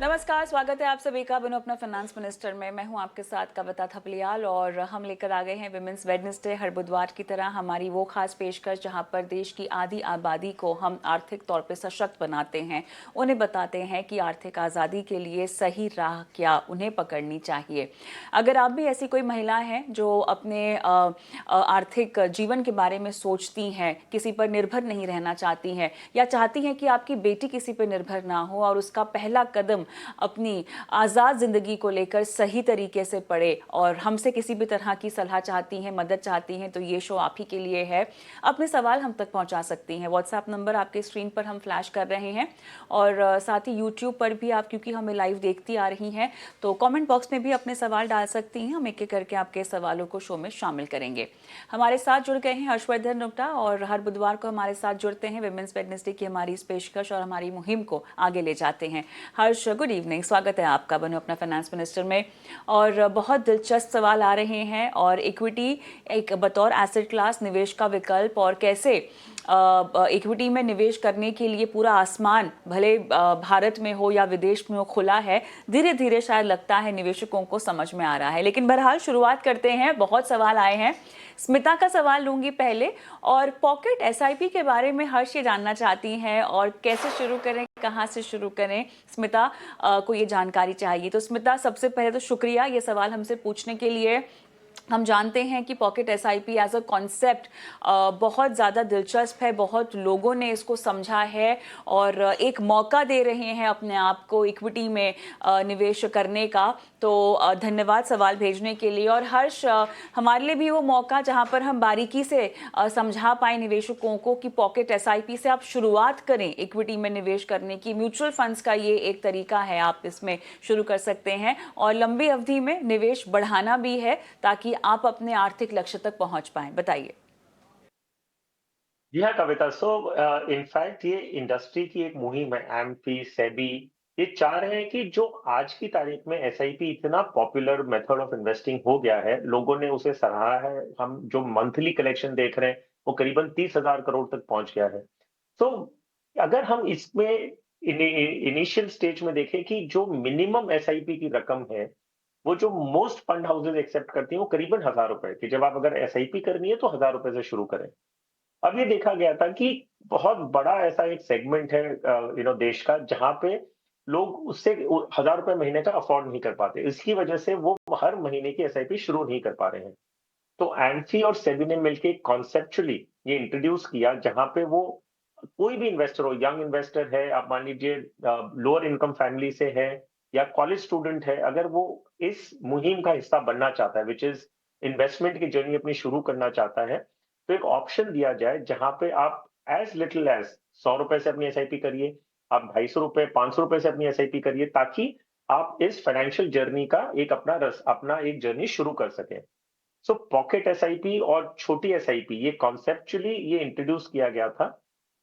नमस्कार, स्वागत है आप सभी का बनो अपना फाइनेंस मिनिस्टर में। मैं हूं आपके साथ कविता थपलियाल और हम लेकर आ गए हैं विमेंस वेडनेसडे। हर बुधवार की तरह हमारी वो खास पेशकश जहां पर देश की आधी आबादी को हम आर्थिक तौर पे सशक्त बनाते हैं, उन्हें बताते हैं कि आर्थिक आज़ादी के लिए सही राह क्या उन्हें पकड़नी चाहिए। अगर आप भी ऐसी कोई महिला हैं जो अपने आर्थिक जीवन के बारे में सोचती हैं, किसी पर निर्भर नहीं रहना चाहती हैं या चाहती हैं कि आपकी बेटी किसी पर निर्भर ना हो और उसका पहला कदम अपनी आज़ाद ज़िंदगी को लेकर सही तरीके से पढ़े और हमसे किसी भी तरह की सलाह चाहती हैं, मदद चाहती हैं, तो ये शो आप ही के लिए है। अपने सवाल हम तक पहुंचा सकती हैं। व्हाट्सएप नंबर आपके स्क्रीन पर हम फ्लैश कर रहे हैं और साथ ही यूट्यूब पर भी आप, क्योंकि हमें लाइव देखती आ रही हैं, तो कमेंट बॉक्स में भी अपने सवाल डाल सकती हैं। हम एक एक करके आपके सवालों को शो में शामिल करेंगे। हमारे साथ जुड़ गए हैं हर्षवर्धन नुक्टा और हर बुधवार को हमारे साथ जुड़ते हैं विमेंस वेडनेसडे की हमारी इस पेशकश और हमारी मुहिम को आगे ले जाते हैं। हर्ष, गुड इवनिंग, स्वागत है आपका बनो अपना फाइनेंस मिनिस्टर में। और बहुत दिलचस्प सवाल आ रहे हैं और इक्विटी एक बतौर एसेट क्लास निवेश का विकल्प और कैसे इक्विटी में निवेश करने के लिए पूरा आसमान भले भारत में हो या विदेश में हो खुला है, धीरे धीरे शायद लगता है निवेशकों को समझ में आ रहा है। लेकिन बहरहाल शुरुआत करते हैं, बहुत सवाल आए हैं। स्मिता का सवाल लूंगी पहले, और पॉकेट एसआईपी के बारे में हर्ष ये जानना चाहती हैं और कैसे शुरू करें, कहाँ से शुरू करें। स्मिता को ये जानकारी चाहिए। तो स्मिता, सबसे पहले तो शुक्रिया ये सवाल हमसे पूछने के लिए। हम जानते हैं कि pocket SIP as a concept बहुत ज़्यादा दिलचस्प है, बहुत लोगों ने इसको समझा है और एक मौका दे रहे हैं अपने आप को इक्विटी में निवेश करने का। तो धन्यवाद सवाल भेजने के लिए। और हर्ष, हमारे लिए भी वो मौका जहां पर हम बारीकी से समझा पाए निवेशकों को कि पॉकेट एसआईपी से आप शुरुआत करें इक्विटी में निवेश करने की। म्यूचुअल फंड्स का ये एक तरीका है, आप इसमें शुरू कर सकते हैं और लंबी अवधि में निवेश बढ़ाना भी है ताकि आप अपने आर्थिक लक्ष्य तक पहुंच पाएं। बताइए। जी हाँ, कविता। इनफैक्ट ये इंडस्ट्री की एक मुहिम है। एमपी, सेबी ये चाह रहे हैं कि जो आज की तारीख में एसआईपी इतना पॉपुलर मेथड ऑफ इन्वेस्टिंग हो गया है, लोगों ने उसे सराहा है। हम जो मंथली कलेक्शन देख रहे हैं वो करीबन 30,000 करोड़ तक पहुंच गया है। तो अगर हम इसमें इनिशियल स्टेज में देखें कि जो मिनिमम एसआईपी की रकम है, वो जो मोस्ट फंड हाउसेज एक्सेप्ट करती हैं वो करीबन 1,000 रुपए की। जब आप अगर एसआईपी करनी है तो 1,000 रुपए से शुरू करें। अब ये देखा गया था कि बहुत बड़ा ऐसा एक सेगमेंट है देश का, जहां पे लोग उससे 1,000 रुपए महीने का अफोर्ड नहीं कर पाते। इसकी वजह से वो हर महीने की एसआईपी शुरू नहीं कर पा रहे हैं। तो एंफी और सेबी ने मिलकर कॉन्सेप्चुअली ये इंट्रोड्यूस किया, जहां पे वो कोई भी इन्वेस्टर हो, यंग इन्वेस्टर है, आप मान लीजिए लोअर इनकम फैमिली से है या कॉलेज स्टूडेंट है, अगर वो इस मुहिम का हिस्सा बनना चाहता है, विच इज इन्वेस्टमेंट की जर्नी अपनी शुरू करना चाहता है, तो एक ऑप्शन दिया जाए जहां पे आप एज लिटिल एज 100 रुपए से अपनी एसआईपी करिए, आप 250 रुपए, 500 रुपए से अपनी एसआईपी करिए, ताकि आप इस फाइनेंशियल जर्नी का एक अपना एक जर्नी शुरू कर सकें। सो पॉकेट एसआईपी और छोटी एसआईपी, ये कॉन्सेप्चुअली ये इंट्रोड्यूस किया गया था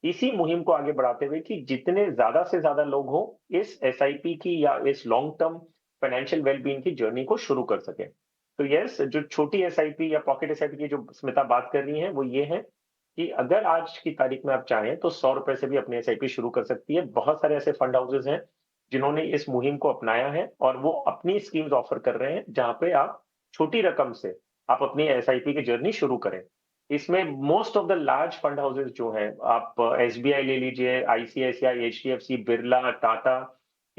इसी मुहिम को आगे बढ़ाते हुए कि जितने ज्यादा से ज्यादा लोग हो इस एसआईपी की या इस लॉन्ग टर्म फाइनेंशियल वेलबींग की जर्नी को शुरू कर सके। तो यस, जो छोटी एसआईपी या पॉकेट एसआईपी की जो स्मिता बात कर रही है वो ये है कि अगर आज की तारीख में आप चाहें तो 100 रुपए से भी अपनी एसआईपी शुरू कर सकती है। बहुत सारे ऐसे फंड हाउसेज हैं जिन्होंने इस मुहिम को अपनाया है और वो अपनी स्कीम्स ऑफर कर रहे हैं, जहां पे आप छोटी रकम से आप अपनी एसआईपी की जर्नी शुरू करें। इसमें most of the large fund houses जो हैं, आप एसबीआई ले लीजिए, आईसीआईसीआई, एचडीएफसी, बिरला, टाटा,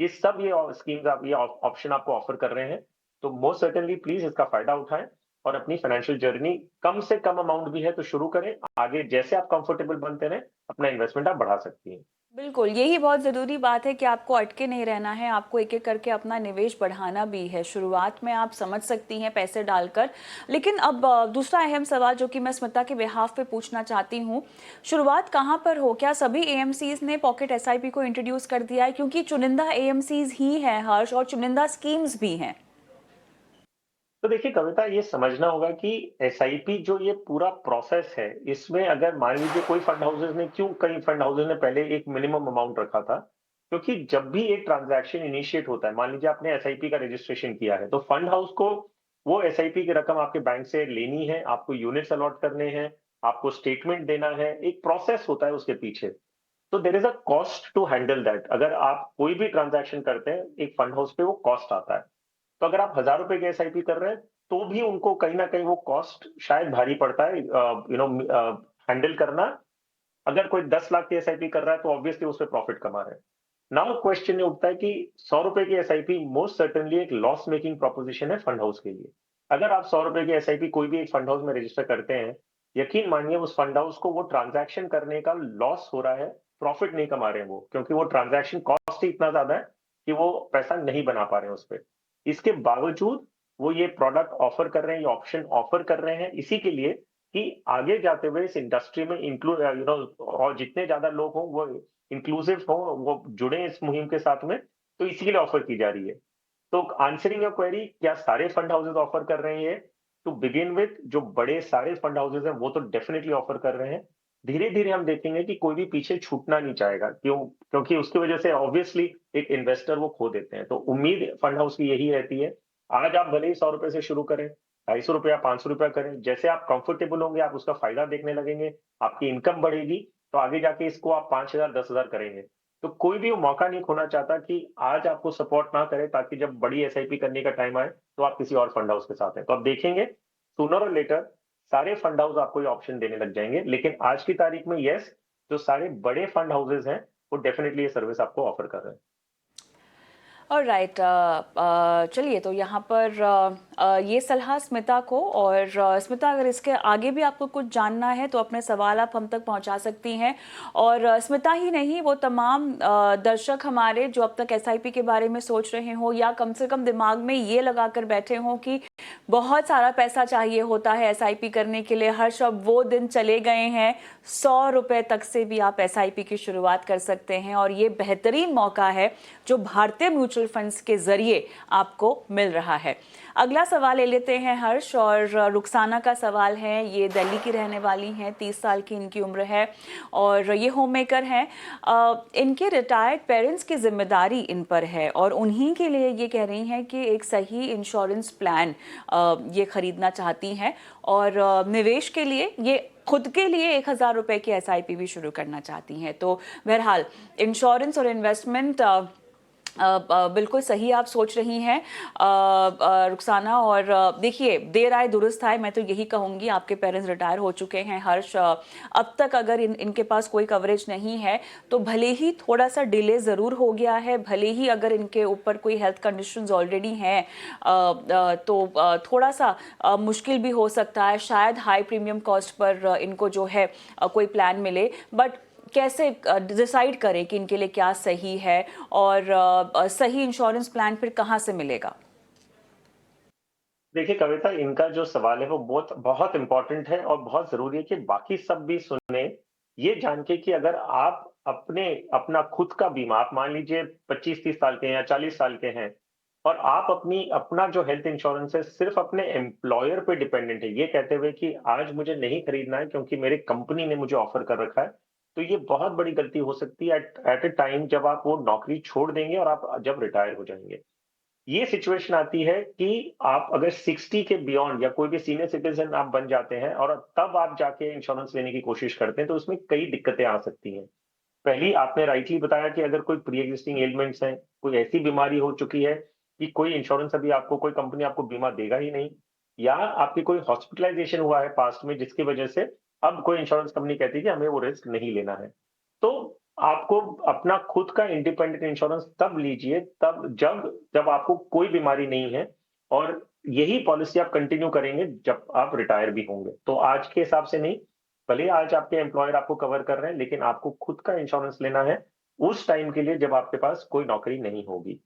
ये सब ये स्कीम्स आप ये ऑप्शन आपको ऑफर कर रहे हैं। तो मोस्ट सर्टेनली प्लीज इसका फायदा उठाएं और अपनी फाइनेंशियल जर्नी कम से कम अमाउंट भी है तो शुरू करें। आगे जैसे आप कंफर्टेबल बनते रहें, अपना इन्वेस्टमेंट आप बढ़ा सकती हैं। बिल्कुल, यही बहुत ज़रूरी बात है कि आपको अटके नहीं रहना है, आपको एक-एक करके अपना निवेश बढ़ाना भी है। शुरुआत में आप समझ सकती हैं पैसे डालकर। लेकिन अब दूसरा अहम सवाल जो कि मैं स्मिता के बिहाफ़ पे पूछना चाहती हूँ, शुरुआत कहाँ पर हो? क्या सभी एएमसीज़ ने पॉकेट एसआईपी को इंट्रोड्यूस कर दिया है? क्योंकि चुनिंदा एएमसीज़ ही हैं हर्ष, और चुनिंदा स्कीम्स भी हैं। तो देखिए कविता, ये समझना होगा कि एसआईपी जो ये पूरा प्रोसेस है, इसमें अगर मान लीजिए कोई फंड हाउसेज ने, क्यों कई फंड हाउसेज ने पहले एक मिनिमम अमाउंट रखा था, क्योंकि जब भी एक ट्रांजैक्शन इनिशिएट होता है, मान लीजिए आपने एसआईपी का रजिस्ट्रेशन किया है, तो फंड हाउस को वो एसआईपी की रकम आपके बैंक से लेनी है, आपको यूनिट्स अलॉट करने हैं, आपको स्टेटमेंट देना है, एक प्रोसेस होता है उसके पीछे। तो there is a cost to handle that. अगर आप कोई भी ट्रांजैक्शन करते हैं एक फंड हाउस पे, वो कॉस्ट आता है। तो अगर आप ₹1000 की एसआईपी कर रहे हैं, तो भी उनको कहीं न कहीं वो कॉस्ट शायद भारी पड़ता है हैंडल करना। अगर कोई 10 लाख की एसआईपी कर रहा है, तो ऑब्वियसली उसपे प्रॉफिट कमा रहे हैं। नाउ क्वेश्चन ये उठता है कि ₹100 की एसआईपी मोस्ट सर्टेनली एक लॉस मेकिंग प्रोपोज़िशन है फंड हाउस के लिए। अगर आप ₹100 की एसआईपी कोई भी एक फंड हाउस में रजिस्टर करते हैं, यकीन मानिए उस फंड हाउस को वो ट्रांज़ैक्शन करने का लॉस हो रहा है, प्रॉफिट नहीं कमा रहे हैं वो, क्योंकि वो ट्रांज़ैक्शन कॉस्ट ही इतना ज़्यादा है कि वो पैसा नहीं बना पा रहे हैं उसपे। इसके बावजूद वो ये प्रोडक्ट ऑफर कर रहे हैं, ये ऑप्शन ऑफर कर रहे हैं इसी के लिए कि आगे जाते हुए इस इंडस्ट्री में और जितने ज़्यादा लोग हों वो इंक्लूसिव हो, वो जुड़े इस मुहिम के साथ में, तो इसी के लिए ऑफर की जा रही है। तो आंसरिंग योर क्वेरी, क्या सारे फंड हाउसेस ऑफर कर रहे हैं ये? टू बिगिन विथ जो बड़े सारे फंड हाउसेस हैं वो तो डेफिनिटली ऑफर कर रहे हैं। धीरे-धीरे हम देखेंगे कि कोई भी पीछे छूटना नहीं चाहेगा। क्यों? क्योंकि उसकी वजह से ऑब्वियसली एक इन्वेस्टर वो खो देते हैं। तो उम्मीद फंड हाउस की यही रहती है। आज आप भले ही ₹100 से शुरू करें, ₹250 या ₹500 करें, जैसे आप कंफर्टेबल होंगे आप उसका फायदा देखने लगेंगे, आपकी इनकम बढ़ेगी, तो आगे जाके इसको आप 5000 10,000 करेंगे। तो कोई भी वो मौका नहीं खोना चाहता कि आज आपको सपोर्ट ना करे, ताकि जब बड़ी एसआईपी करने का टाइम आए, तो आप किसी और फंड हाउस के साथ हैं। तो आप देखेंगे सूनर और लेटर सारे फंड हाउस आपको ये ऑप्शन देने लग जाएंगे। लेकिन आज की तारीख में यस, जो सारे बड़े फंड हाउसेस हैं, वो डेफिनिटली ये सर्विस आपको ऑफर कर रहे हैं। ऑलराइट, चलिए तो यहाँ पर ये सलाह स्मिता को, और स्मिता अगर इसके आगे भी आपको कुछ जानना है तो अपने सवाल आप हम तक पहुँचा सकती हैं। और स्मिता ही नहीं, वो तमाम दर्शक हमारे जो अब तक एसआईपी के बारे में सोच रहे हो, या कम से कम दिमाग में ये लगा कर बैठे हों कि बहुत सारा पैसा चाहिए होता है एसआईपी करने के लिए, हर्ष अब वो दिन चले गए हैं। ₹100 तक से भी आप एसआईपी की शुरुआत कर सकते हैं, और ये बेहतरीन मौका है जो भारतीय म्यूचुअल फंड्स के जरिए आपको मिल रहा है। अगला सवाल ले लेते हैं हर्ष, और रुखसाना का सवाल है। ये दिल्ली की रहने वाली हैं, 30 साल की इनकी उम्र है, और ये होम मेकर हैं। इनके रिटायर्ड पेरेंट्स की जिम्मेदारी इन पर है, और उन्हीं के लिए ये कह रही हैं कि एक सही इंश्योरेंस प्लान ये खरीदना चाहती हैं, और निवेश के लिए ये खुद के लिए ₹1000 की एसआईपी भी शुरू करना चाहती हैं। तो बहरहाल इंश्योरेंस और इन्वेस्टमेंट बिल्कुल सही आप सोच रही हैं रुखसाना। और देखिए, देर आए दुरुस्त आए, मैं तो यही कहूँगी। आपके पेरेंट्स रिटायर हो चुके हैं हर्ष, अब तक अगर इनके पास कोई कवरेज नहीं है, तो भले ही थोड़ा सा डिले ज़रूर हो गया है, भले ही अगर इनके ऊपर कोई हेल्थ कंडीशंस ऑलरेडी हैं, तो थोड़ा सा मुश्किल भी हो सकता है, शायद हाई प्रीमियम कॉस्ट पर इनको जो है कोई प्लान मिले। बट कैसे डिसाइड करें कि इनके लिए क्या सही है, और सही इंश्योरेंस प्लान फिर कहाँ से मिलेगा? देखिए कविता, इनका जो सवाल है वो बहुत बहुत इंपॉर्टेंट है और बहुत जरूरी है कि बाकी सब भी सुने, ये जान के कि अगर आप अपना खुद का बीमा, आप मान लीजिए 25-30 साल के हैं या 40 साल के हैं, और आप अपना जो हेल्थ इंश्योरेंस है सिर्फ अपने एम्प्लॉयर पे डिपेंडेंट है, ये कहते हुए कि आज मुझे नहीं खरीदना है क्योंकि मेरी कंपनी ने मुझे ऑफर कर रखा है, तो ये बहुत बड़ी गलती हो सकती है एट ए टाइम जब आप वो नौकरी छोड़ देंगे और आप जब रिटायर हो जाएंगे। ये सिचुएशन आती है कि आप अगर 60 के बियॉन्ड या कोई भी सीनियर सिटीजन आप बन जाते हैं और तब आप जाके इंश्योरेंस लेने की कोशिश करते हैं, तो उसमें कई दिक्कतें आ सकती हैं। पहली, आपने राइटली बताया कि अगर कोई प्री एक्जिस्टिंग एलिमेंट्स हैं, कोई ऐसी बीमारी हो चुकी है कि कोई इंश्योरेंस अभी आपको, कोई कंपनी आपको बीमा देगा ही नहीं, या आपकी कोई हॉस्पिटलाइजेशन हुआ है पास्ट में जिसकी वजह से अब कोई इंश्योरेंस कंपनी कहती है कि हमें वो रिस्क नहीं लेना है। तो आपको अपना खुद का इंडिपेंडेंट इंश्योरेंस तब लीजिए तब जब जब आपको कोई बीमारी नहीं है, और यही पॉलिसी आप कंटिन्यू करेंगे जब आप रिटायर भी होंगे। तो आज के हिसाब से नहीं, भले ही आज आपके एम्प्लॉयर आपको कवर कर रहे हैं, लेकिन आपको खुद का इंश्योरेंस लेना है उस टाइम के लिए जब आपके पास कोई नौकरी नहीं होगी।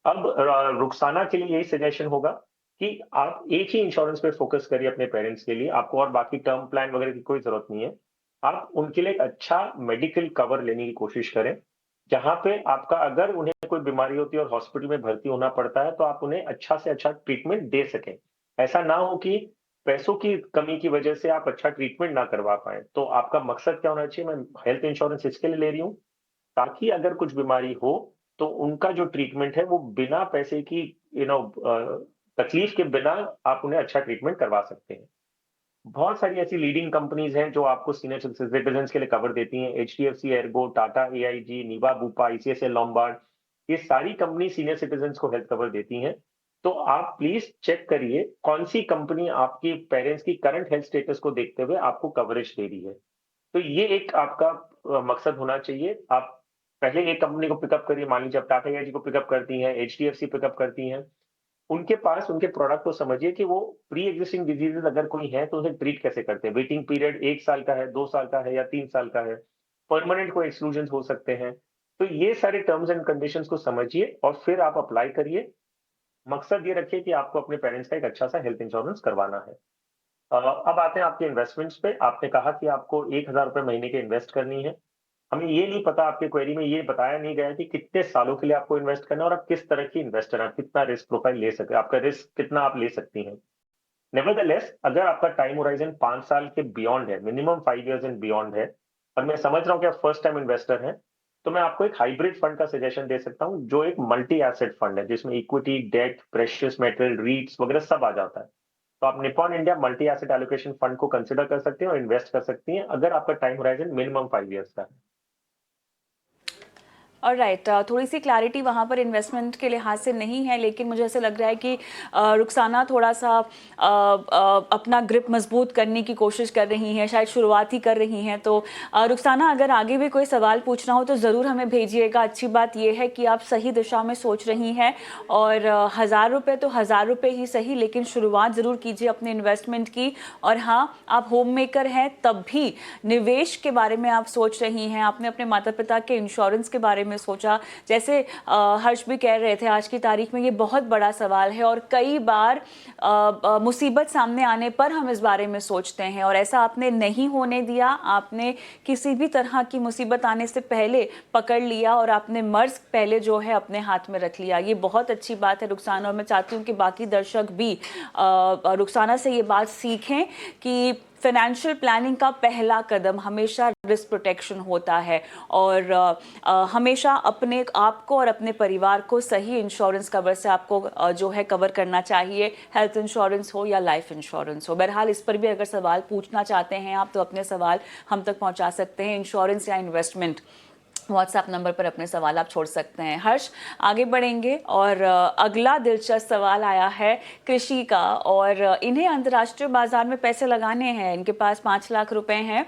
अब रुखसाना के लिए यही सजेशन होगा कि आप एक ही इंश्योरेंस पे फोकस करिए अपने पेरेंट्स के लिए, आपको और बाकी टर्म प्लान वगैरह की कोई जरूरत नहीं है। आप उनके लिए एक अच्छा मेडिकल कवर लेने की कोशिश करें, जहाँ पे आपका अगर उन्हें कोई बीमारी होती है और हॉस्पिटल में भर्ती होना पड़ता है, तो आप उन्हें अच्छा से अच्छा ट्रीटमेंट दे सकें। ऐसा ना हो कि पैसों की कमी की वजह से आप अच्छा ट्रीटमेंट ना करवा पाएँ। तो आपका मकसद क्या होना चाहिए? मैं हेल्थ इंश्योरेंस इसके लिए ले रही हूँ ताकि अगर कुछ बीमारी हो, तो उनका जो ट्रीटमेंट है वो बिना पैसे की तकलीफ के बिना आप उन्हें अच्छा ट्रीटमेंट करवा सकते हैं। बहुत सारी ऐसी लीडिंग कंपनीज हैं जो आपको सीनियर सिटीजन के लिए कवर देती हैं। HDFC, Ergo, Tata AIG, Niva Bupa, ICICI Lombard, ये सारी कंपनी सीनियर सिटीजन को हेल्थ कवर देती हैं। तो आप प्लीज चेक करिए कौन सी कंपनी आपकी पेरेंट्स की करंट हेल्थ स्टेटस को देखते हुए आपको कवरेज दे रही है। तो ये एक आपका मकसद होना चाहिए। आप पहले एक कंपनी को पिकअप करिए, मान लीजिए आप टाटा एआईजी को पिकअप करती हैं, एचडीएफसी पिकअप करती हैं, उनके पास उनके प्रोडक्ट को समझिए कि वो प्री एग्जिस्टिंग डिजीजेज अगर कोई है तो उसे ट्रीट कैसे करते हैं। वेटिंग पीरियड 1 साल का है, 2 साल का है या 3 साल का है, परमानेंट कोई एक्सक्लूजन हो सकते हैं। तो ये सारे टर्म्स एंड कंडीशंस को समझिए और फिर आप अप्लाई करिए। मकसद ये रखिए कि आपको अपने पेरेंट्स का एक अच्छा सा हेल्थ इंश्योरेंस करवाना है। अब आते हैं आपके इन्वेस्टमेंट्स पे। आपने कहा कि आपको ₹1000 महीने के इन्वेस्ट करनी है। हमें ये नहीं पता, आपके क्वेरी में ये बताया नहीं गया कि कितने सालों के लिए आपको इन्वेस्ट करना है और आप किस तरह की इन्वेस्टर हैं, आप कितना रिस्क प्रोफाइल ले सकते हैं, आपका रिस्क कितना आप ले सकती हैं। नेवरदलेस अगर आपका टाइम होराइजन 5 साल के बियॉन्ड है, मिनिमम 5 इयर्स एंड बियॉन्ड है, और मैं समझ रहा हूँ कि आप फर्स्ट टाइम इन्वेस्टर हैं, तो मैं आपको एक हाइब्रिड फंड का सजेशन दे सकता हूँ, जो एक मल्टी एसेट फंड है, जिसमें equity, debt, precious metal, REITs वगैरह सब आ जाता है। तो आप Nippon India multi asset allocation fund को कंसिडर कर सकते हैं और इन्वेस्ट कर सकती हैं, अगर आपका टाइम होराइजन मिनिमम 5 इयर्स का है। और राइट थोड़ी सी क्लैरिटी वहाँ पर इन्वेस्टमेंट के लिहाज से नहीं है, लेकिन मुझे ऐसा लग रहा है कि रुखसाना थोड़ा सा अपना ग्रिप मजबूत करने की कोशिश कर रही हैं, शायद शुरुआत ही कर रही हैं। तो रुखसाना, अगर आगे भी कोई सवाल पूछना हो तो ज़रूर हमें भेजिएगा। अच्छी बात यह है कि आप सही दिशा में सोच रही हैं और ₹1000 तो ₹1000 ही सही, लेकिन शुरुआत ज़रूर कीजिए अपने इन्वेस्टमेंट की। और हाँ, आप होम मेकर हैं तब भी निवेश के बारे में आप सोच रही हैं, आपने अपने माता पिता के इंश्योरेंस के बारे में सोचा। जैसे हर्ष भी कह रहे थे, आज की तारीख में ये बहुत बड़ा सवाल है और कई बार मुसीबत सामने आने पर हम इस बारे में सोचते हैं, और ऐसा आपने नहीं होने दिया। आपने किसी भी तरह की मुसीबत आने से पहले पकड़ लिया और आपने मर्ज पहले जो है अपने हाथ में रख लिया। ये बहुत अच्छी बात है रुखसाना, और मैं चाहती हूँ कि बाकी दर्शक भी रुखसाना से ये बात सीखें कि फाइनेंशियल प्लानिंग का पहला कदम हमेशा रिस्क प्रोटेक्शन होता है, और हमेशा अपने आप को और अपने परिवार को सही इंश्योरेंस कवर से आपको जो है कवर करना चाहिए, हेल्थ इंश्योरेंस हो या लाइफ इंश्योरेंस हो। बहरहाल इस पर भी अगर सवाल पूछना चाहते हैं आप तो अपने सवाल हम तक पहुंचा सकते हैं। इंश्योरेंस या इन्वेस्टमेंट, व्हाट्सएप नंबर पर अपने सवाल आप छोड़ सकते हैं। हर्ष, आगे बढ़ेंगे और अगला दिलचस्प सवाल आया है कृषि का, और इन्हें अंतर्राष्ट्रीय बाजार में पैसे लगाने हैं, इनके पास 5 लाख रुपए हैं।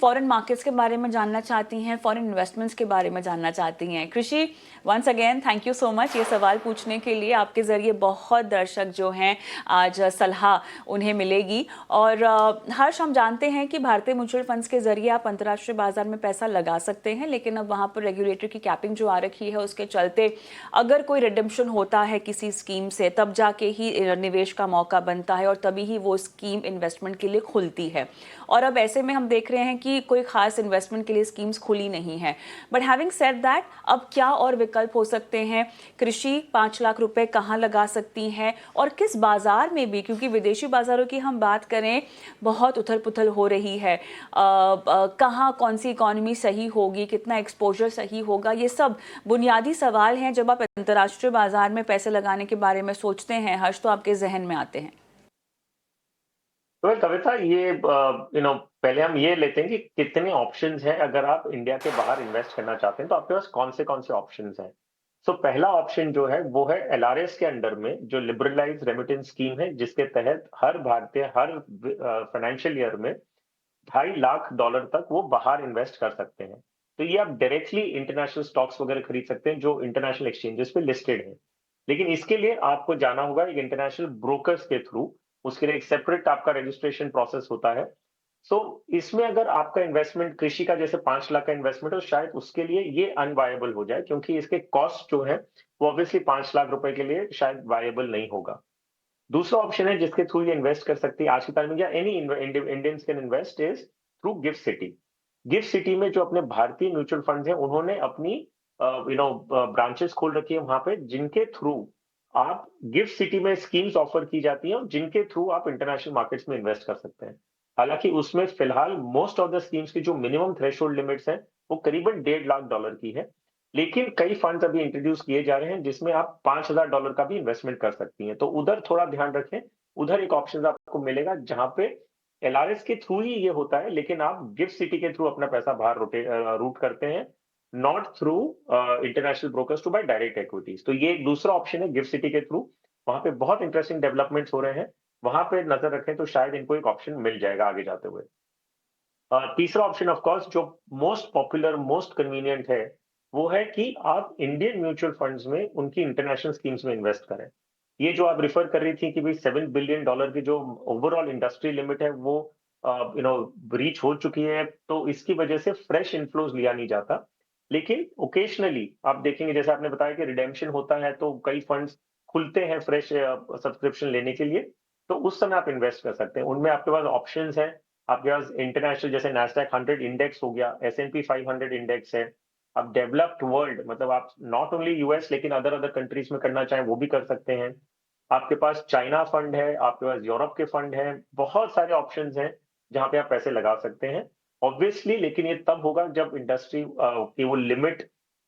फॉरेन मार्केट्स के बारे में जानना चाहती हैं, फॉरेन इन्वेस्टमेंट्स के बारे में जानना चाहती हैं। Krishi, once again thank you so much ये सवाल पूछने के लिए। आपके ज़रिए बहुत दर्शक जो हैं आज सलाह उन्हें मिलेगी। और हर्ष, हम जानते हैं कि भारतीय म्यूचुअल फंड्स के ज़रिए आप अंतर्राष्ट्रीय बाजार में पैसा लगा सकते हैं, लेकिन अब वहाँ पर रेगुलेटर की कैपिंग जो आ रखी है उसके चलते अगर कोई रिडेम्पशन होता है किसी स्कीम से, तब जाके ही निवेश का मौका बनता है और तभी ही वो स्कीम इन्वेस्टमेंट के लिए खुलती है। और अब ऐसे में हम देख रहे हैं कि कोई खास इन्वेस्टमेंट के लिए स्कीम्स खुली नहीं है। बट हैविंग सेड दैट, अब क्या और विकल्प हो सकते हैं? कृषि 5 लाख रुपए कहाँ लगा सकती हैं और किस बाजार में भी, क्योंकि विदेशी बाजारों की हम बात करें बहुत उथल पुथल हो रही है, कहाँ कौन सी इकोनॉमी सही होगी, कितना एक्सपोजर सही होगा, ये सब बुनियादी सवाल हैं जब आप अंतर्राष्ट्रीय बाजार में पैसे लगाने के बारे में सोचते हैं हर्ष, तो आपके जहन में आते हैं। तो कविता, ये पहले हम ये लेते हैं कि कितने ऑप्शंस हैं। अगर आप इंडिया के बाहर इन्वेस्ट करना चाहते हैं तो आपके पास कौन से ऑप्शंस हैं। सो पहला ऑप्शन जो है वो है एलआरएस के अंडर में जो लिबरलाइज रेमिटेंस स्कीम है, जिसके तहत हर भारतीय हर फाइनेंशियल ईयर में $2.5 लाख तक वो बाहर इन्वेस्ट कर सकते हैं। तो ये आप डायरेक्टली इंटरनेशनल स्टॉक्स वगैरह खरीद सकते हैं जो इंटरनेशनल एक्सचेंजेस पे लिस्टेड हैं। लेकिन इसके लिए आपको जाना होगा एक इंटरनेशनल ब्रोकर्स के थ्रू। उसके लिए एक सेपरेट आपका रजिस्ट्रेशन प्रोसेस होता है। सो इसमें अगर आपका इन्वेस्टमेंट कृषि का जैसे 5 लाख का इन्वेस्टमेंट है, तो शायद उसके लिए ये अनवायबल हो जाए, क्योंकि इसके कॉस्ट जो है वो ऑब्वियसली 5 लाख रुपए के लिए शायद वायबल नहीं होगा। दूसरा ऑप्शन है जिसके थ्रू ये इन्वेस्ट कर सकती है आज की तारीख में, या any Indians can invest, is through gift city. Gift city में जो अपने भारतीय म्यूचुअल फंड्स हैं, उन्होंने अपनी ब्रांचेस खोल रखी है वहां पे, जिनके थ्रू आप गिफ्ट सिटी में स्कीम्स ऑफर की जाती हैं और जिनके थ्रू आप इंटरनेशनल मार्केट्स में इन्वेस्ट कर सकते हैं। हालांकि उसमें फिलहाल मोस्ट ऑफ द स्कीम्स की जो मिनिमम थ्रेशोल्ड लिमिट्स हैं वो करीबन $1.5 लाख की है। लेकिन कई फंड्स अभी इंट्रोड्यूस किए जा रहे हैं जिसमें आप $5,000 का भी इन्वेस्टमेंट कर सकती हैं। तो उधर थोड़ा ध्यान रखें। उधर एक ऑप्शन आपको मिलेगा जहां पे एलआरएस के थ्रू ही ये होता है, लेकिन आप गिफ्ट सिटी के थ्रू अपना पैसा बाहर रूट करते हैं, not through international brokers to buy direct equities. तो ये एक दूसरा ऑप्शन है गिफ्ट सिटी के थ्रू। वहां पे बहुत इंटरेस्टिंग डेवलपमेंट्स हो रहे हैं, वहां पे नजर रखें तो शायद इनको एक ऑप्शन मिल जाएगा आगे जाते हुए। तीसरा ऑप्शन ऑफ कोर्स जो मोस्ट पॉपुलर मोस्ट कन्वीनियंट है, वो है कि आप इंडियन म्यूचुअल फंड्स में उनकी इंटरनेशनल स्कीम्स में इन्वेस्ट करें। ये जो आप रिफर कर रही थी कि भाई $7 बिलियन की जो ओवरऑल इंडस्ट्री लिमिट है वो ब्रीच हो चुकी है, तो इसकी वजह से फ्रेश इनफ्लोज लिया नहीं जाता। लेकिन ओकेशनली आप देखेंगे, जैसे आपने बताया कि रिडेम्पशन होता है तो कई फंड्स खुलते हैं फ्रेश सब्सक्रिप्शन लेने के लिए, तो उस समय आप इन्वेस्ट कर सकते हैं। उनमें आपके पास ऑप्शंस हैं, आपके पास इंटरनेशनल जैसे नैस्डैक 100 इंडेक्स हो गया, S&P 500 इंडेक्स है। आप डेवलप्ड वर्ल्ड मतलब आप नॉट ओनली यूएस लेकिन अदर अदर कंट्रीज में करना चाहें वो भी कर सकते हैं। आपके पास चाइना फंड है, आपके पास यूरोप के फंड हैं, बहुत सारे ऑप्शंस हैं जहां पे आप पैसे लगा सकते हैं। ऑब्वियसली लेकिन ये तब होगा जब इंडस्ट्री की वो लिमिट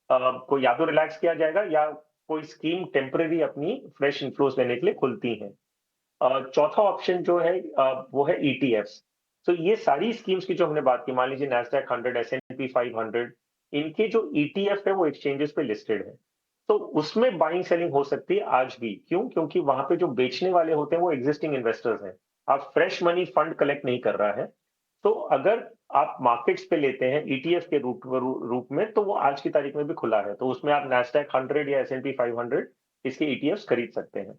को या तो रिलैक्स किया जाएगा या कोई स्कीम टेम्पररी अपनी फ्रेश इनफ्लोस लेने के लिए खुलती है। चौथा ऑप्शन जो है वो है ईटीएफ्स। तो ये सारी स्कीम्स की जो हमने बात की, मान लीजिए नैस्डैक 100, S&P 500, इनके जो ईटीएफ है वो एक्सचेंजेस पे लिस्टेड है। तो उसमें बाइंग सेलिंग हो सकती है आज भी। क्यों? क्योंकि वहां पे जो बेचने वाले होते हैं वो एग्जिस्टिंग इन्वेस्टर्स हैं। आप फ्रेश मनी फंड कलेक्ट नहीं कर रहा है। तो अगर आप मार्केट्स पे लेते हैं ईटीएफ के रूप में, तो वो आज की तारीख में भी खुला है, तो उसमें आप नैस्डैक 100 या S&P 500 इसके ईटीएफ खरीद सकते हैं।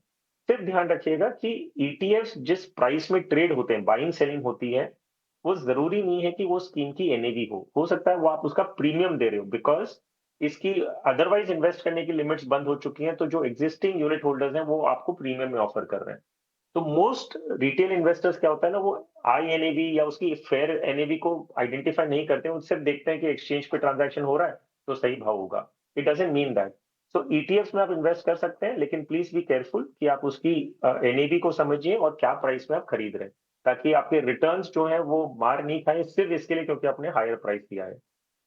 सिर्फ ध्यान रखिएगा कि ईटीएफ जिस प्राइस में ट्रेड होते हैं, बाइंग सेलिंग होती है, वो जरूरी नहीं है कि वो स्कीम की एनएवी हो सकता है वो आप उसका प्रीमियम दे रहे हो, बिकॉज इसकी अदरवाइज इन्वेस्ट करने की लिमिट्स बंद हो चुकी हैं, तो जो एग्जिस्टिंग यूनिट होल्डर्स हैं वो आपको प्रीमियम में ऑफर कर रहे हैं। तो मोस्ट रिटेल इन्वेस्टर्स क्या होता है ना, वो आई एनएवी या उसकी फेयर एनएवी को आइडेंटिफाई नहीं करते हैं, वो सिर्फ देखते हैं कि एक्सचेंज पे ट्रांजैक्शन हो रहा है तो सही भाव होगा। It doesn't mean that. So ETF में आप इन्वेस्ट कर सकते हैं, लेकिन प्लीज बी केयरफुल कि आप उसकी एनएवी को समझिए और क्या प्राइस में आप खरीद रहे हैं, ताकि आपके रिटर्न्स जो है वो मार नहीं खाए सिर्फ इसके लिए क्योंकि आपने हायर प्राइस दिया है।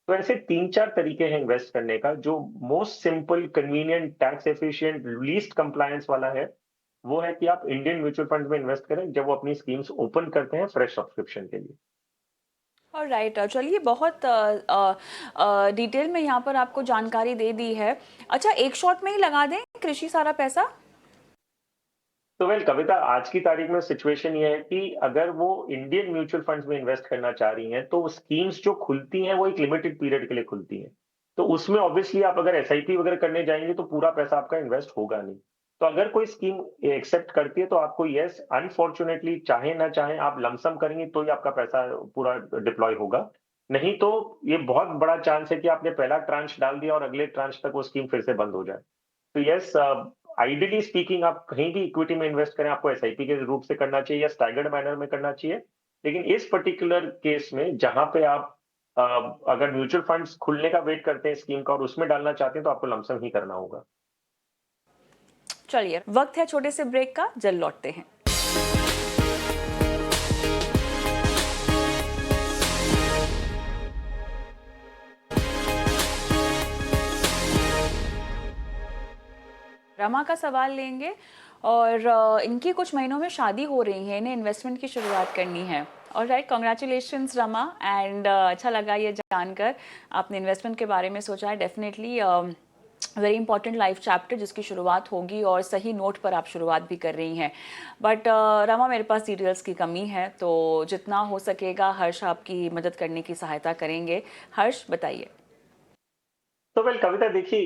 तो ऐसे 3-4 तरीके हैं इन्वेस्ट करने का। जो most simple, convenient, tax efficient, least compliance वाला है, वो है कि आप इंडियन म्यूचुअल फंड में इन्वेस्ट करें जब वो अपनी स्कीम्स ओपन करते हैं फ्रेश सब्सक्रिप्शन के लिए। ऑलराइट, चलिए बहुत डिटेल में यहाँ पर आपको जानकारी दे दी है। अच्छा, एक शॉट में ही लगा दें कृषि सारा पैसा? तो वेल कविता, आज की तारीख में सिचुएशन ये है कि अगर वो इंडियन म्यूचुअल फंड्स में इन्वेस्ट करना चाह रही हैं, तो स्कीम्स जो खुलती हैं वो एक लिमिटेड पीरियड के लिए खुलती हैं। तो उसमें ऑब्वियसली आप अगर एसआईपी वगैरह करने जाएंगे तो पूरा पैसा आपका इन्वेस्ट होगा नहीं। तो अगर कोई स्कीम एक्सेप्ट करती है तो आपको, यस अनफॉर्चुनेटली, चाहे ना चाहे आप लमसम करेंगे तो ही आपका पैसा पूरा डिप्लॉय होगा। नहीं तो ये बहुत बड़ा चांस है कि आपने पहला ट्रांच डाल दिया और अगले ट्रांच तक वो स्कीम फिर से बंद हो जाए। तो यस, आइडियली स्पीकिंग आप कहीं भी इक्विटी में इन्वेस्ट करें, आपको एसआईपी के रूप से करना चाहिए या स्टैगर्ड मैनर में करना चाहिए। लेकिन इस पर्टिकुलर केस में जहां पे आप अ, अगर म्यूचुअल फंड्स खुलने का वेट करते हैं स्कीम का और उसमें डालना चाहते हैं तो आपको लमसम ही करना होगा। चलिए, वक्त है छोटे से ब्रेक का, जल्द लौटते हैं। रमा का सवाल लेंगे और इनकी कुछ महीनों में शादी हो रही है, इन्हें इन्वेस्टमेंट की शुरुआत करनी है। ऑलराइट, कॉन्ग्रेचुलेशंस रमा, एंड अच्छा लगा ये जानकर आपने इन्वेस्टमेंट के बारे में सोचा है। Definitely very important life chapter जिसकी शुरुआत होगी, और सही नोट पर आप शुरुआत भी कर रही हैं। बट रमा, मेरे पास डिटेल्स की कमी है, तो जितना हो सकेगा हर्ष आपकी मदद करने की सहायता करेंगे। हर्ष, बताइए। तो वेल कविता, देखिए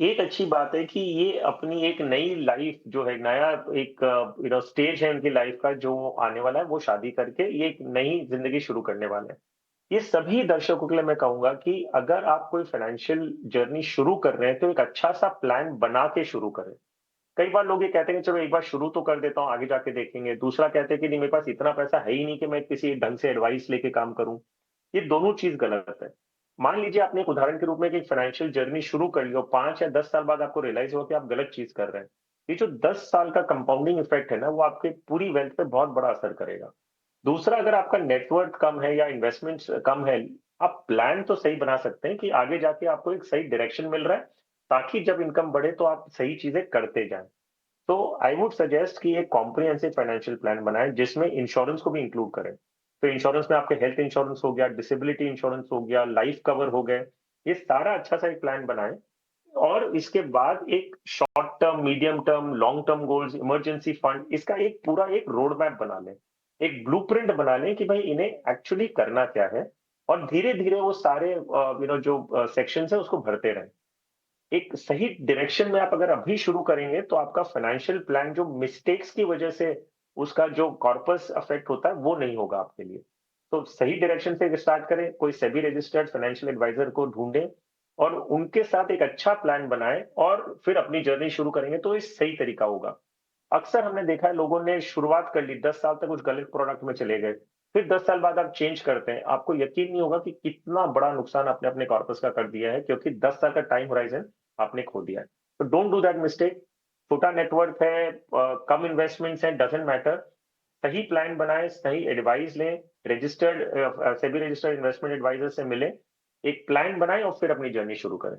एक अच्छी बात है कि ये अपनी एक नई लाइफ जो है, नया एक स्टेज है उनकी लाइफ का जो आने वाला है, वो शादी करके ये एक नई जिंदगी शुरू करने वाले हैं। ये सभी दर्शकों के लिए मैं कहूंगा कि अगर आप कोई फाइनेंशियल जर्नी शुरू कर रहे हैं तो एक अच्छा सा प्लान बना के शुरू करें। कई बार लोग ये कहते हैं कि चलो एक बार शुरू तो कर देता हूँ, आगे जाके देखेंगे। दूसरा कहते हैं कि नहीं, मेरे पास इतना पैसा है ही नहीं कि मैं किसी ढंग से एडवाइस लेके काम करूं। ये दोनों चीज गलत है। मान लीजिए आपने एक उदाहरण के रूप में एक फाइनेंशियल जर्नी शुरू कर ली और 5 या 10 साल बाद आपको रियलाइज हुआ कि आप गलत चीज कर रहे हैं। ये जो 10 साल का कंपाउंडिंग इफेक्ट है ना, वो आपके पूरी वेल्थ पे बहुत बड़ा असर करेगा। दूसरा, अगर आपका नेटवर्थ कम है या इन्वेस्टमेंट कम है, आप प्लान तो सही बना सकते हैं कि आगे जाके आपको एक सही डायरेक्शन मिल रहा है, ताकि जब इनकम बढ़े तो आप सही चीजें करते जाएं। तो आई वुड सजेस्ट कि एक कॉम्प्रिहेंसिव फाइनेंशियल प्लान बनाएं जिसमें इंश्योरेंस को भी इंक्लूड करें। तो इंश्योरेंस में आपके हेल्थ इंश्योरेंस हो गया, डिसेबिलिटी इंश्योरेंस हो गया, लाइफ कवर हो गए, ये सारा अच्छा सा एक प्लान बनाएं और इसके बाद एक short term, medium term, long term goals, emergency fund, इसका एक पूरा एक रोड मैप बना लें, एक ब्लूप्रिंट बना लें कि भाई इन्हें एक्चुअली करना क्या है और धीरे धीरे वो सारे जो सेक्शन है उसको भरते रहें। एक सही डायरेक्शन में आप अगर अभी शुरू करेंगे तो आपका फाइनेंशियल प्लान जो मिस्टेक्स की वजह से उसका जो कॉर्पस अफेक्ट होता है वो नहीं होगा आपके लिए। तो सही डायरेक्शन से स्टार्ट करें, कोई सेबी रजिस्टर्ड फाइनेंशियल एडवाइजर को ढूंढें और उनके साथ एक अच्छा प्लान बनाएं और फिर अपनी जर्नी शुरू करेंगे तो ये सही तरीका होगा। अक्सर हमने देखा है लोगों ने शुरुआत कर ली, 10 साल तक उस गलत प्रोडक्ट में चले गए, फिर 10 साल बाद आप चेंज करते हैं, आपको यकीन नहीं होगा कि कितना बड़ा नुकसान आपने अपने कॉर्पस का कर दिया है, क्योंकि 10 साल का टाइम होराइजन आपने खो दिया है। तो डोंट डू दैट मिस्टेक। छोटा नेटवर्क है, कम इन्वेस्टमेंट्स है, डजंट मैटर। सही प्लान बनाएं, सही एडवाइस लें, registered SEBI registered investment adviser से मिलें, एक प्लान बनाएं और फिर अपनी जर्नी शुरू करें।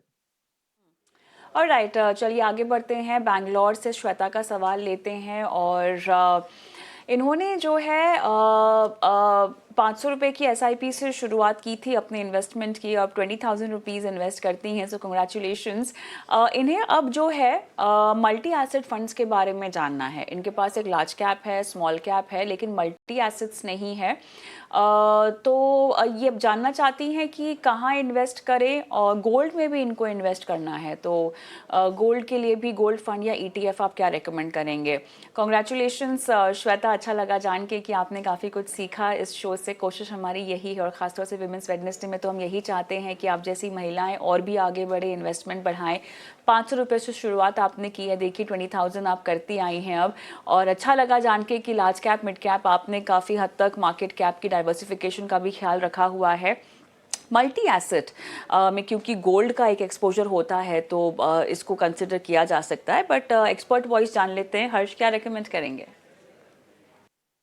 ऑलराइट, चलिए आगे बढ़ते हैं। बैंगलोर से श्वेता का सवाल लेते हैं और इन्होंने जो है 500 रुपये की एसआईपी से शुरुआत की थी अपने इन्वेस्टमेंट की, अब 20,000 रुपीज़ इन्वेस्ट करती हैं, सो कंग्रेचुलेशंस। इन्हें अब जो है मल्टी एसेट फंड्स के बारे में जानना है। इनके पास एक लार्ज कैप है, स्मॉल कैप है, लेकिन मल्टी एसेट्स नहीं है। तो ये जानना चाहती हैं कि कहाँ इन्वेस्ट करें, और गोल्ड में भी इनको इन्वेस्ट करना है, तो गोल्ड के लिए भी गोल्ड फंड या ईटीएफ आप क्या रेकमेंड करेंगे? कॉन्ग्रेचुलेशंस श्वेता, अच्छा लगा जान के कि आपने काफ़ी कुछ सीखा इस शो से। कोशिश हमारी यही है, और ख़ासतौर से विमेंस वेडनेसडे में तो हम यही चाहते हैं कि आप जैसी महिलाएं और भी आगे बढ़े, इन्वेस्टमेंट बढ़ाएं। 500 रुपये से शुरुआत आपने की है, देखिए 20,000 आप करती आई हैं अब, और अच्छा लगा जान के कि लार्ज कैप, मिड कैप आपने काफ़ी हद तक मार्केट कैप की डाइवर्सिफिकेशन का भी ख्याल रखा हुआ है। मल्टी एसेट में क्योंकि गोल्ड का एक एक्सपोजर होता है तो इसको कंसिडर किया जा सकता है, बट एक्सपर्ट वॉइस जान लेते हैं। हर्ष, क्या रेकमेंड करेंगे?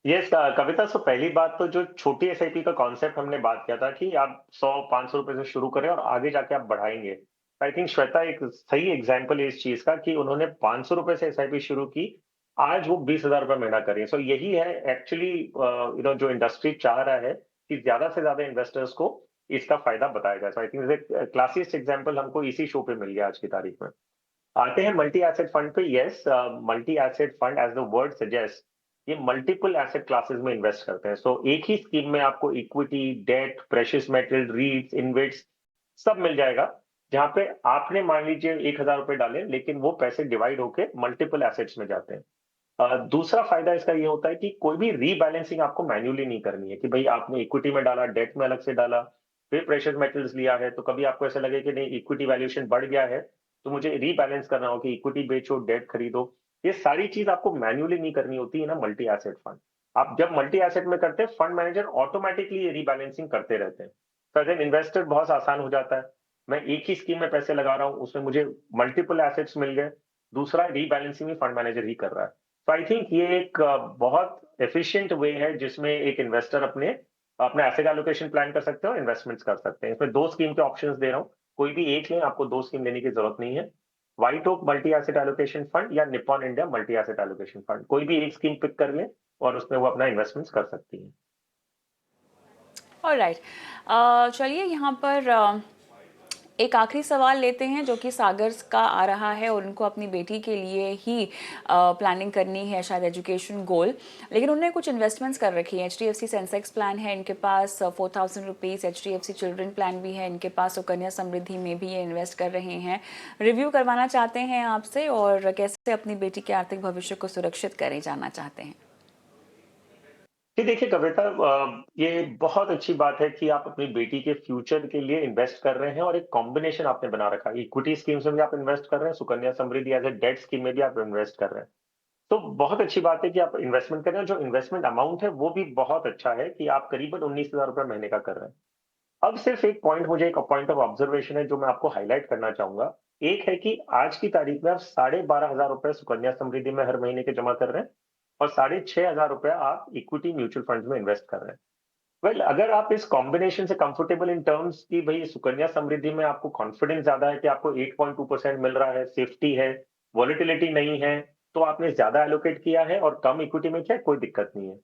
यस कविता, सो पहली बात तो जो छोटी एसआईपी का कॉन्सेप्ट हमने बात किया था कि आप 100-500 रुपए से शुरू करें और आगे जाके आप बढ़ाएंगे। आई थिंक श्वेता एक सही एग्जांपल है इस चीज का कि उन्होंने 500 रुपए से एसआईपी शुरू की, आज वो 20,000 रुपए महीना कर रही है। सो यही है एक्चुअली जो इंडस्ट्री चाह रहा है कि ज्यादा से ज्यादा इन्वेस्टर्स को इसका फायदा बताया जाए। सो आई थिंक क्लासिस्ट एग्जाम्पल हमको इसी शो पे मिल गया आज की तारीख में। आते हैं मल्टी एसेट फंड पे। Yes, multi asset fund as the word suggest, ये मल्टीपल एसेट क्लासेस में इन्वेस्ट करते हैं। सो एक ही स्कीम में आपको equity, debt, precious metal, REITs, InvITs सब मिल जाएगा, जहां पे आपने मान लीजिए 1,000 रुपए डाले, लेकिन वो पैसे डिवाइड होके मल्टीपल एसेट्स में जाते हैं। दूसरा फायदा इसका ये होता है कि कोई भी रीबैलेंसिंग आपको मैन्युअली नहीं करनी है कि भाई आपने इक्विटी में डाला, डेट में अलग से डाला, फिर प्रेशियस मेटल्स लिया है, तो कभी आपको ऐसा लगे कि नहीं इक्विटी वैल्यूएशन बढ़ गया है तो मुझे रीबैलेंस करना हो कि इक्विटी बेचो, डेट खरीदो। ये सारी चीज आपको मैन्युअली नहीं करनी होती है ना मल्टी एसेट फंड। आप जब मल्टी एसेट में करते हैं, फंड मैनेजर ऑटोमेटिकली ये रीबैलेंसिंग करते रहते हैं। तो एज एन इन्वेस्टर बहुत आसान हो जाता है, मैं एक ही स्कीम में पैसे लगा रहा हूँ, उसमें मुझे मल्टीपल एसेट्स मिल गए, दूसरा रीबैलेंसिंग भी फंड मैनेजर ही कर रहा है। तो आई थिंक ये एक बहुत एफिशिएंट वे है जिसमें एक इन्वेस्टर अपने अपने एसेट एलोकेशन प्लान कर सकते हैं और इन्वेस्टमेंट्स कर सकते हैं। इसमें दो स्कीम के ऑप्शंस दे रहा हूँ, कोई भी एक लें, आपको दो स्कीम लेने की जरूरत नहीं है। White Oak multi asset allocation fund या Nippon India multi asset allocation fund, कोई भी एक स्कीम पिक कर लें और उसमें वो अपना इन्वेस्टमेंट्स कर सकती है। ऑलराइट, चलिए यहाँ पर एक आखिरी सवाल लेते हैं जो कि सागर का आ रहा है, और उनको अपनी बेटी के लिए ही प्लानिंग करनी है, शायद एजुकेशन गोल, लेकिन उन्होंने कुछ इन्वेस्टमेंट्स कर रखी हैं। HDFC सेंसेक्स प्लान है इनके पास 4,000 रुपीज़, HDFC चिल्ड्रन प्लान भी है इनके पास, सुकन्या समृद्धि में भी ये इन्वेस्ट कर रहे हैं। रिव्यू करवाना चाहते हैं आपसे, और कैसे अपनी बेटी के आर्थिक भविष्य को सुरक्षित करें जानना चाहते हैं। जी देखिए कविता, ये बहुत अच्छी बात है कि आप अपनी बेटी के फ्यूचर के लिए इन्वेस्ट कर रहे हैं और एक कॉम्बिनेशन आपने बना रखा है, इक्विटी स्कीम्स में भी आप इन्वेस्ट कर रहे हैं, Sukanya Samriddhi as a date scheme में भी आप इन्वेस्ट कर रहे हैं। तो बहुत अच्छी बात है कि आप इन्वेस्टमेंट कर रहे हैं, जो इन्वेस्टमेंट अमाउंट है वो भी बहुत अच्छा है कि आप करीबन 19,000 रुपए महीने का कर रहे हैं। अब सिर्फ एक पॉइंट, मुझे एक पॉइंट ऑफ ऑब्जर्वेशन है जो मैं आपको हाईलाइट करना चाहूंगा। एक है कि आज की तारीख में आप 12,500 रुपए सुकन्या समृद्धि में हर महीने के जमा कर रहे हैं और 6,500 रुपए आप इक्विटी म्यूचुअल फंड में इन्वेस्ट कर रहे हैं। वेल, अगर आप इस कॉम्बिनेशन से कंफर्टेबल इन टर्म्स की भाई सुकन्या समृद्धि में आपको कॉन्फिडेंस ज्यादा है कि आपको 8.2% मिल रहा है, सेफ्टी है, वॉलेटिलिटी नहीं है, तो आपने ज्यादा एलोकेट किया है और कम इक्विटी में किया है, कोई दिक्कत नहीं है।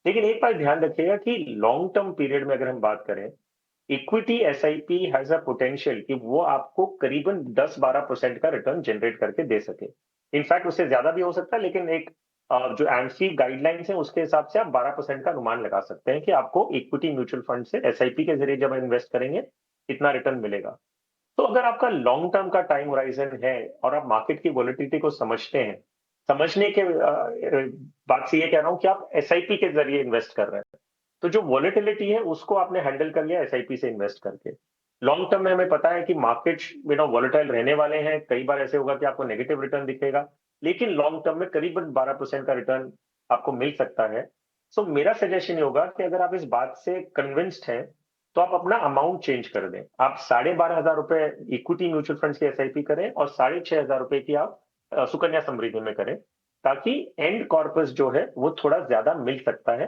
लेकिन एक बात ध्यान रखिएगा कि लॉन्ग टर्म पीरियड में अगर हम बात करें, equity SIP has a potential कि वो आपको करीबन 10-12% का रिटर्न जनरेट करके दे सके। इनफैक्ट उससे ज्यादा भी हो सकता है, लेकिन एक जो एमफी गाइडलाइंस है उसके हिसाब से आप 12% का अनुमान लगा सकते हैं कि आपको इक्विटी म्यूचुअल फंड से एसआईपी के जरिए जब इन्वेस्ट करेंगे इतना रिटर्न मिलेगा। तो अगर आपका लॉन्ग टर्म का टाइम होराइजन है और आप मार्केट की वॉलिटिलिटी को समझते हैं, समझने के बात से ये कह रहा हूं कि आप एसआईपी के जरिए इन्वेस्ट कर रहे हैं, तो जो वॉलेटिलिटी है उसको आपने हैंडल कर लिया एसआईपी से इन्वेस्ट करके। लॉन्ग टर्म में हमें पता है कि मार्केट वॉलेटाइल रहने वाले हैं, कई बार ऐसे होगा कि आपको नेगेटिव रिटर्न दिखेगा, लेकिन लॉन्ग टर्म में करीबन 12% का रिटर्न आपको मिल सकता है। सो मेरा सजेशन ये होगा कि अगर आप इस बात से कन्विंस्ड हैं, तो आप अपना अमाउंट चेंज कर दें। आप 12,500 रुपए इक्विटी म्यूचुअल फंड की एसआईपी करें और 6,500 रुपए की आप सुकन्या समृद्धि में करें, ताकि एंड कॉर्पस जो है वो थोड़ा ज्यादा मिल सकता है,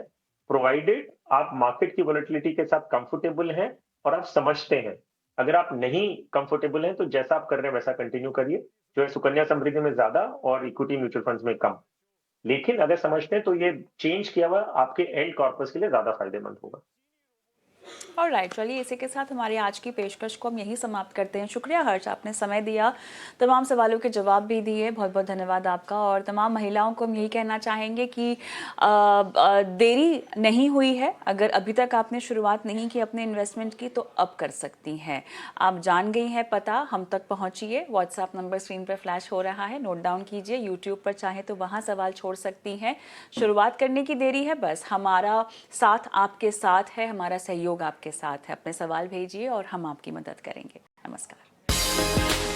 प्रोवाइडेड आप मार्केट की वॉलेटिलिटी के साथ कंफर्टेबल हैं और आप समझते हैं। अगर आप नहीं कंफर्टेबल हैं तो जैसा आप कर रहे हैं वैसा कंटिन्यू करिए, जो है सुकन्या समृद्धि में ज्यादा और इक्विटी म्यूचुअल फंड्स में कम। लेकिन अगर समझते हैं तो ये चेंज किया हुआ आपके एंड कॉर्पस के लिए ज्यादा फायदेमंद होगा। और राइट, चलिए इसी के साथ हमारी आज की पेशकश को हम यही समाप्त करते हैं। शुक्रिया हर्ष, आपने समय दिया, तमाम सवालों के जवाब भी दिए, बहुत बहुत धन्यवाद आपका। और तमाम महिलाओं को हम यही कहना चाहेंगे कि देरी नहीं हुई है। अगर अभी तक आपने शुरुआत नहीं की अपने इन्वेस्टमेंट की तो अब कर सकती हैं। आप जान गई हैं पता, हम तक पहुँचिए। व्हाट्सएप नंबर स्क्रीन पर फ्लैश हो रहा है, नोट डाउन कीजिए। यूट्यूब पर चाहें तो वहाँ सवाल छोड़ सकती हैं। शुरुआत करने की देरी है, बस हमारा साथ आपके साथ है, हमारा सहयोग आपके साथ है। अपने सवाल भेजिए और हम आपकी मदद करेंगे। नमस्कार।